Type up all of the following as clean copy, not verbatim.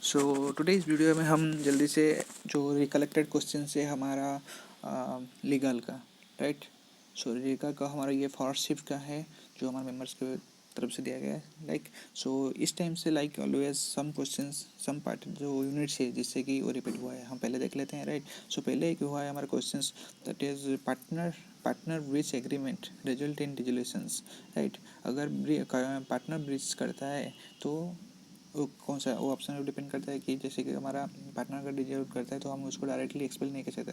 So today इस video में हम जल्दी से जो रिकलेक्टेड क्वेश्चन से हमारा लीगल का राइट। सो लीगल का हमारा ये फर्स्ट शिफ्ट का है जो हमारे मेंबर्स के तरफ से दिया गया है लाइक। सो इस टाइम से like always some questions some part जो यूनिट्स है जिससे कि वो रिपीट हुआ है हम पहले देख लेते हैं राइट। सो पहले एक हुआ है हमारा questions that is partner breach agreement result in dissolutions right. अगर पार्टनर ब्रीच करता है तो वो कौन सा वो ऑप्शन पर डिपेंड करता है कि जैसे कि हमारा पार्टनर अगर डिजर्व करता है तो हम उसको डायरेक्टली एक्सप्लेन नहीं कर सकते,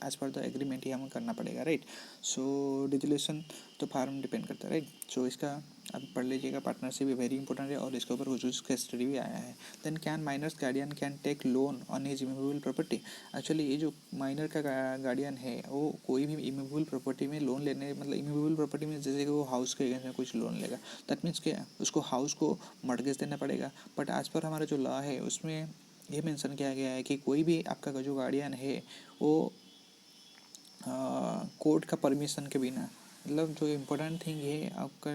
एज पर द एग्रीमेंट ही हमें करना पड़ेगा राइट। सो डिजोल्यूशन तो फार्म डिपेंड करता है राइट। सो इसका आप पढ़ लीजिएगा, पार्टनरशिप भी वेरी इंपॉर्टेंट है और इसके ऊपर कुछ केस स्टडी भी आया है। Then can minors guardian can take loan on his immovable property. Actually ये जो माइनर का गार्डियन है वो कोई भी इमूवेबल प्रॉपर्टी में लोन लेने मतलब इमूवेबल प्रॉपर्टी में जैसे कि वो हाउस के अगेंस्ट में कुछ लोन लेगा, दैट मीन्स क्या उसको हाउस को मॉर्गेज देना पड़ेगा। बट आज पर हमारा जो लॉ है उसमें ये मेंशन किया गया है कि कोई भी आपका जो गार्डियन है वो कोर्ट का परमिशन के बिना, मतलब जो इम्पोर्टेंट थिंग है आपका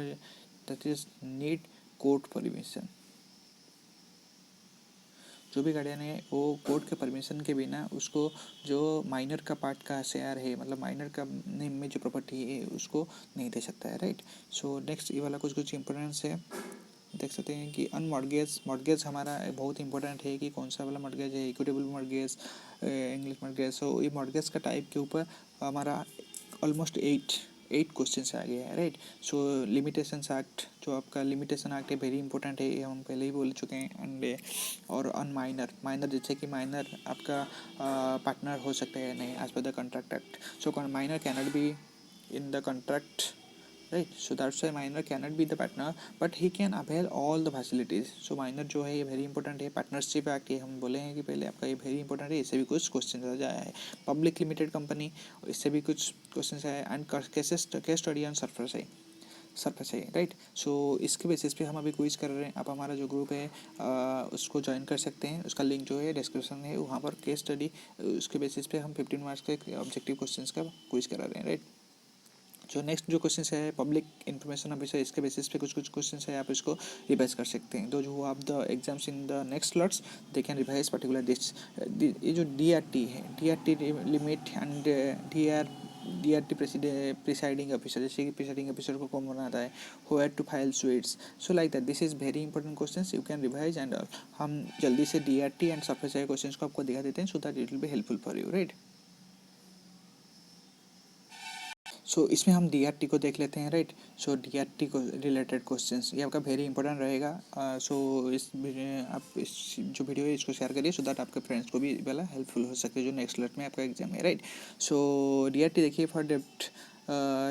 that is need court permission. जो भी गार्डियन है वो कोर्ट के परमिशन के बिना उसको जो माइनर का पार्ट का शेयर है मतलब माइनर का नेम में जो प्रॉपर्टी है उसको नहीं दे सकता है राइट। सो नेक्स्ट ये वाला कुछ कुछ इम्पोर्टेंस है, देख सकते हैं कि अनमॉर्गेज मॉर्गेज हमारा बहुत इंपॉर्टेंट है कि कौन सा वाला मॉर्गेज है, इक्विटेबल मॉर्गेज, इंग्लिश मॉर्गेज। सो ये मॉर्गेज का टाइप के ऊपर हमारा ऑलमोस्ट एट क्वेश्चन आ गए हैं राइट। सो लिमिटेशंस एक्ट जो आपका लिमिटेशन एक्ट है वेरी इंपॉर्टेंट है, ये हम पहले ही बोल चुके हैं। एंड और अन माइनर जैसे कि माइनर आपका पार्टनर हो सकता है या नहीं as per the contract act. So minor cannot be in the contract right, so that's why minor cannot be the partner but he can avail all the facilities. so minor जो है ये very important है। Partnership act ये हम बोले हैं कि पहले आपका ये वेरी इंपॉर्टेंट है, इससे भी कुछ क्वेश्चन आ जाए है। पब्लिक लिमिटेड कंपनी इससे भी कुछ क्वेश्चन आए and case study on surface है राइट। सो इसके बेसिस पे हम अभी क्विज कर रहे हैं, आप हमारा जो ग्रुप है उसको ज्वाइन कर सकते हैं, उसका लिंक जो है डिस्क्रिप्शन में है, वहाँ पर केस स्टडी उसके बेसिस पे हम 15 मार्क्स के ऑब्जेक्टिव क्वेश्चंस का क्विज करा रहे हैं राइट। जो नेक्स्ट जो क्वेश्चन है पब्लिक इन्फॉर्मेशन ऑफिसर, इसके बेसिस पे कुछ कुछ क्वेश्चन है आप इसको रिवाइज कर सकते हैं। दो जो आप the exams in the next slots they can revise particular this. ये जो DRT है DRT limit and DRT presiding officer, जैसे कि प्रिसाइडिंग ऑफिसर को कौन बनाता है, where to file suits, so like that this is very important question you can revise and हम जल्दी से DRT एंड सरफेस क्वेश्चन को आपको दिखा देते हैं so that it will be helpful for you right. So इसमें हम DRT को देख लेते हैं राइट। सो DRT को रिलेटेड क्वेश्चंस ये आपका वेरी इंपॉर्टेंट रहेगा। सो आप इस जो वीडियो है इसको शेयर करिए सो दैट आपके फ्रेंड्स को भी वाला हेल्पफुल हो सकते हैं जो नेक्स्ट लेट में आपका एग्जाम है राइट। सो DRT देखिए, फॉर डेप्ट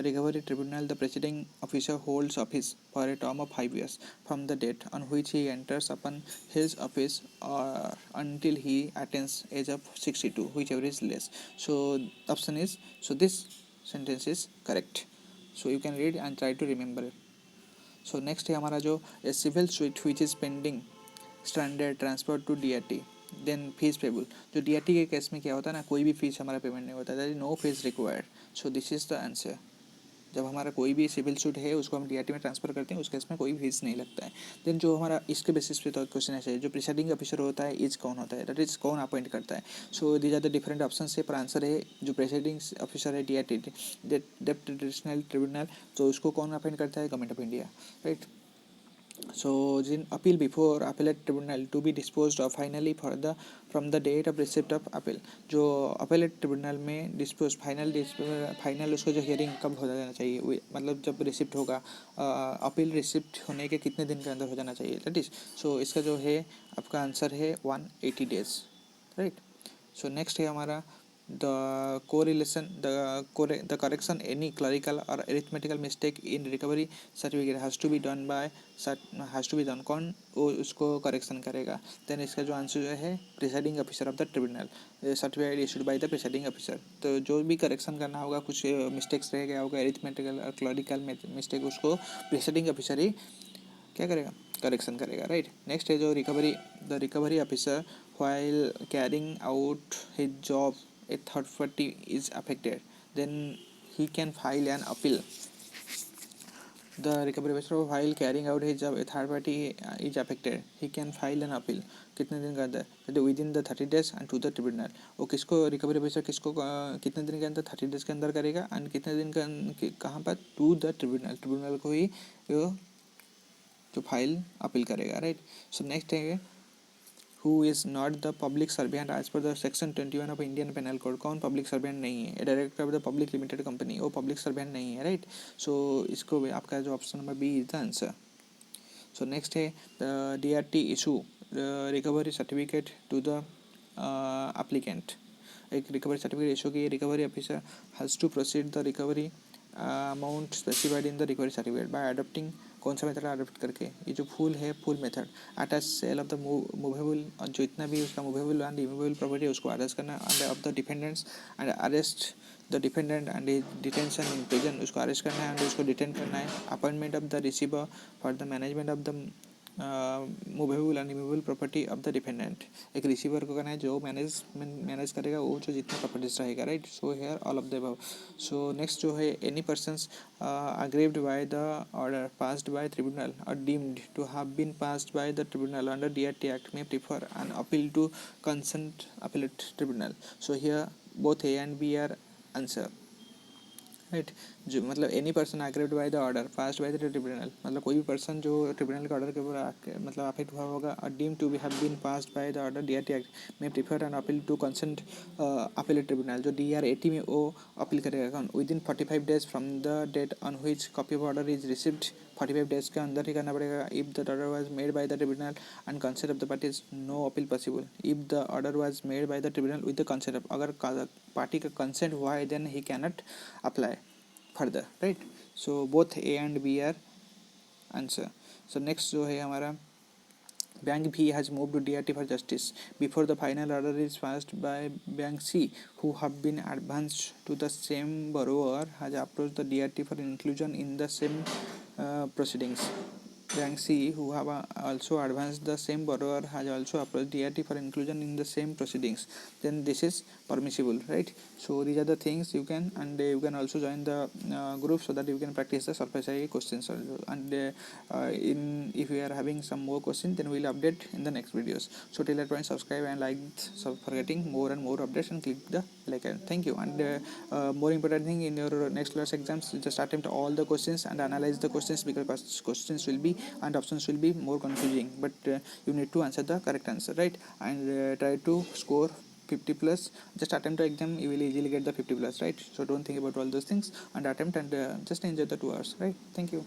recovery tribunal the presiding officer holds office for a term of 5 years from the date on which he enters upon his office or until he attains age of 62 whichever is less. So option is, so this sentence is correct, so you can read and try to remember it. So next है हमारा जो civil suit which is pending standard transfer to DRT then fees payable. जो DRT के case में क्या होता है ना, कोई भी फीस हमारा पेमेंट नहीं होता, that is no fees required. So this is the answer. जब हमारा कोई भी सिविल सूट है उसको हम DRT में ट्रांसफर करते हैं उस केस में कोई फीस नहीं लगता है। देन जो हमारा इसके बेसिस पे तो क्वेश्चन ऐसे है, जो प्रिसाइडिंग ऑफिसर होता है इज कौन होता है, दैट इज कौन अपॉइंट करता है। So these are the different option है, पर आंसर है जो प्रिसाइडिंग ऑफिसर है DRT डेप्ट ट्रेडिशनल ट्रिब्यूनल, तो उसको कौन अपॉइंट करता है, government of India right. So in appeal before appellate tribunal to be disposed of finally for the from the date of receipt of appeal। जो appellate tribunal में dispose final उसको जो hearing कब हो जाना चाहिए, मतलब जब रिसिप्ट होगा, अपील रिसिप्ट होने के कितने दिन के अंदर हो जाना चाहिए दैट इज। सो इसका जो है आपका आंसर है 180 days राइट। सो नेक्स्ट है हमारा the correlation the correction any clerical or arithmetical mistake in recovery certificate has to be done कौन वो उसको करेक्शन करेगा। देन इसका जो आंसर है presiding officer of the tribunal, certificate issued by the presiding officer. तो जो भी करेक्शन करना होगा, कुछ मिस्टेक्स रह गया होगा अरिथमेटिकल और क्लरिकल मिस्टेक, उसको प्रिसाइडिंग ऑफिसर ही क्या करेगा, करेक्शन करेगा राइट। नेक्स्ट है जो the recovery officer while carrying out his job a third party is affected then he can file an appeal The recovery officer while carrying out his job, a third party is affected, he can file an appeal. कितने दिन का अंदर, तो with in the 30 days and to the tribunal. वो किसको recovery officer किसको कितने दिन के अंदर 30 days के अंदर करेगा एंड कितने दिन का कहाँ पर टू द ट्रिब्यूनल, ट्रिब्यूनल को ही वो जो फाइल अपील करेगा, राइट. सो नेक्स्ट है who is not the public servant as per the section 21 of Indian Penal Code. कौन पब्लिक सर्वेंट नहीं है, director of the public limited company, वो पब्लिक सर्वेंट नहीं है, राइट. सो इसको आपका जो option number B is the answer. So next है DRT issue recovery certificate to the applicant. एक रिकवरी सर्टिफिकेट इशू की recovery officer has to proceed the recovery amount specified in the recovery certificate by adopting. कौन सा method adopt करके, ये जो full है full method. Attach sale of the movable, जो इतना भी उसका मूवेबल एंड इमूवेबल प्रॉपर्टी है उसको अरेस्ट करना end of the dependents and arrest the dependent and detention in prison, उसको अरेस्ट करना है एंड उसको डिटेन करना है. Appointment of the receiver for the management of the movable and immovable property of the dependent. एक receiver को करना है जो मैनेज करेगा वो जो जितना प्रॉपर्टीज रहेगा, right. So here all of the above. So next जो है any persons aggrieved by the order passed by tribunal or deemed to have been passed by the tribunal under DRT Act may prefer an appeal to concerned appellate tribunal. So here both A and B are answer, right. जो मतलब any person aggrieved bye the order passed by the tribunal, मतलब कोई भी person जो tribunal के order के ऊपर मतलब अफेक्ट हुआ होगा और deem to be have been passed by the order DRT act में prefer an appeal to consent appellate tribunal. जो DRAT में वो अपील करेगा कौन, within 45 days from the date on which copy of order is received. 45 days के अंदर ही करना पड़ेगा. If the order was made by the tribunal and consent of the parties no appeal possible. If the order was made by the tribunal with the consent of, अगर party का consent हुआ है then he cannot apply further, right. So both A and B are answer. So next जो है हमारा Bank B has moved to DRT for justice before the final order is passed by Bank C, who have been advanced to the same borrower has approached the DRT for inclusion in the same proceedings. Bank C, who have also advanced the same borrower has also approached DRT for inclusion in the same proceedings. Then this is permissible, right. So these are the things you can, and you can also join the group so that you can practice the SolvePSI questions also. And in if you are having some more questions, then we will update in the next videos. So till that point, subscribe and like for getting more and more updates, and click the like icon. Thank you. And more important thing, in your next class exams, just attempt all the questions and analyze the questions, because questions will be and options will be more confusing, but you need to answer the correct answer, right. And try to score 50 plus. Just attempt the exam, you will easily get the 50 plus, right. So don't think about all those things and attempt, and just enjoy the 2 hours, right. Thank you.